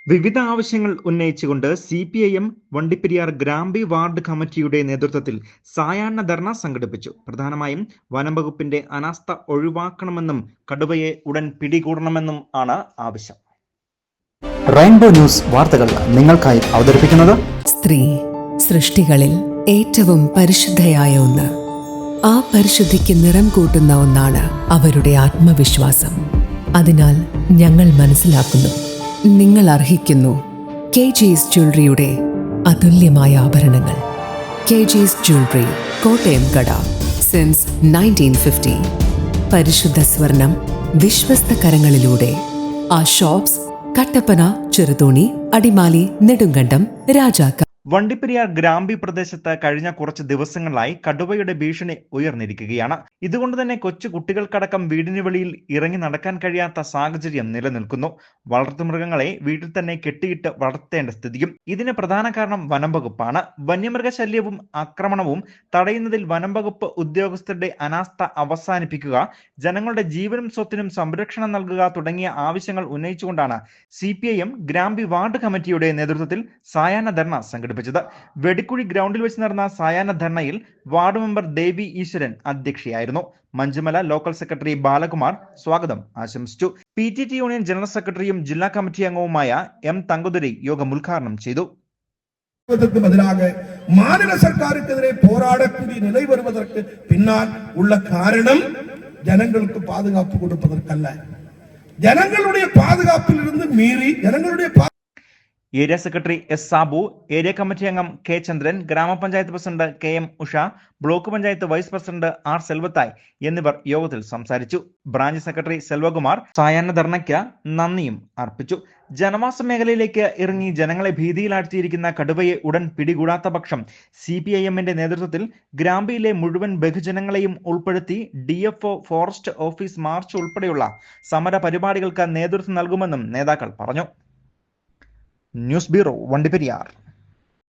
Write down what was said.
വിവിധ ആവശ്യങ്ങൾ ഉന്നയിച്ചുകൊണ്ട് CPIM വണ്ടിപ്പെരിയാർ ഗ്രാമ്പി വാർഡ് കമ്മിറ്റിയുടെ നേതൃത്വത്തിൽ സായാഹ്ന ധർണ സംഘടിപ്പിച്ചു. പ്രധാനമായും വനം വകുപ്പിന്റെ അനാസ്ഥ ഒഴിവാക്കണമെന്നും കടുവയെ ഉടൻ പിടികൂടണമെന്നും ആണ് ആവശ്യം. റെയിൻബോ ന്യൂസ് വാർത്തകൾ നിങ്ങൾക്കായി അവതരിപ്പിക്കുന്നത് സ്ത്രീ സൃഷ്ടികളിൽ ഏറ്റവും പരിശുദ്ധയായ ഒന്ന്. ആ പരിശുദ്ധിക്ക് നിറം കൂട്ടുന്ന ഒന്നാണ് അവരുടെ ആത്മവിശ്വാസം. അതിനാൽ ഞങ്ങൾ മനസ്സിലാക്കുന്നു, നിങ്ങൾ അർഹിക്കുന്നു KG's ജ്വല്ലറിയുടെ അതുല്യമായ ആഭരണങ്ങൾ. KG's ജ്വല്ലറി, കോട്ടയം കട, സിൻസ് 1950. പരിശുദ്ധ സ്വർണം വിശ്വസ്ത കരങ്ങളിലൂടെ. ആ ഷോപ്സ് കട്ടപ്പന, ചെറുതോണി, അടിമാലി, നെടുങ്കണ്ടം, രാജാക്ക. വണ്ടിപ്പെരിയാർ ഗ്രാമ്പി പ്രദേശത്ത് കഴിഞ്ഞ കുറച്ച് ദിവസങ്ങളായി കടുവയുടെ ഭീഷണി ഉയർന്നിരിക്കുകയാണ്. ഇതുകൊണ്ട് തന്നെ കൊച്ചു കുട്ടികൾക്കടക്കം വീടിന് വെളിയിൽ ഇറങ്ങി നടക്കാൻ കഴിയാത്ത സാഹചര്യം നിലനിൽക്കുന്നു. വളർത്തുമൃഗങ്ങളെ വീട്ടിൽ തന്നെ കെട്ടിയിട്ട് വളർത്തേണ്ട സ്ഥിതിയും. ഇതിന് പ്രധാന കാരണം വനം വകുപ്പാണ്. വന്യമൃഗശല്യവും ആക്രമണവും തടയുന്നതിൽ വനം വകുപ്പ് ഉദ്യോഗസ്ഥരുടെ അനാസ്ഥ അവസാനിപ്പിക്കുക, ജനങ്ങളുടെ ജീവനും സ്വത്തിനും സംരക്ഷണം നൽകുക തുടങ്ങിയ ആവശ്യങ്ങൾ ഉന്നയിച്ചുകൊണ്ടാണ് CPIM ഗ്രാമ്പി വാർഡ് കമ്മിറ്റിയുടെ നേതൃത്വത്തിൽ സായാഹ്ന ധർണ സംഘടിപ്പിച്ചത്. വെടിക്കുഴി ഗ്രൗണ്ടിൽ വെച്ച് നടന്ന സായാഹ്ന ധർണയിൽ വാർഡ് മെമ്പർ ദേവി ഈശ്വരൻ അധ്യക്ഷയായിരുന്നു. മഞ്ചുമല ലോക്കൽ സെക്രട്ടറി ബാലകുമാർ സ്വാഗതം ആശംസിച്ചു. PTT യൂണിയൻ ജനറൽ സെക്രട്ടറിയും ജില്ലാ കമ്മിറ്റി അംഗവുമായ M തങ്കുതുരൈ യോഗം ഉദ്ഘാടനം ചെയ്തു. മാநில സർക്കാരുക്കെതിരെ പോരാടக்கூடிய நிலை வருவதற்கு பின்னால் உள்ள காரணம் ஜனங்களுக்கு பாதுகாப்பு கொடுப்பதற்கல்ல, ஜனங்களுடைய பாதுகாப்பில் இருந்து மீறி ஜனங்களுடைய area secretary S Sabu, area committee അംഗം K ചന്ദ്രൻ, ഗ്രാമപഞ്ചായത്ത് president KM Usha, block panchayat vice president R Selvathai എന്നിവർ യോഗത്തിൽ സംസാരിച്ചു. ബ്രാഞ്ച് സെക്രട്ടറി സെൽവകുമാർ സായാഹ്ന ധർണയ്ക്ക് നന്ദിയും അർപ്പിച്ചു. ജനവാസ മേഖലയിലേക്ക് ഇറങ്ങി ജനങ്ങളെ ഭീതിയിലാഴ്ത്തിയിരിക്കുന്ന കടുവയെ ഉടൻ പിടികൂടാത്ത പക്ഷം CPIMന്റെ നേതൃത്വത്തിൽ ഗ്രാമ്പിയിലെ മുഴുവൻ ബഹുജനങ്ങളെയും ഉൾപ്പെടുത്തി DFO, ഫോറസ്റ്റ് ഓഫീസ് മാർച്ച് ഉൾപ്പെടെയുള്ള സമര പരിപാടികൾക്ക് നേതൃത്വം നൽകുമെന്നും നേതാക്കൾ പറഞ്ഞു. News bureau, Vandiperiyar.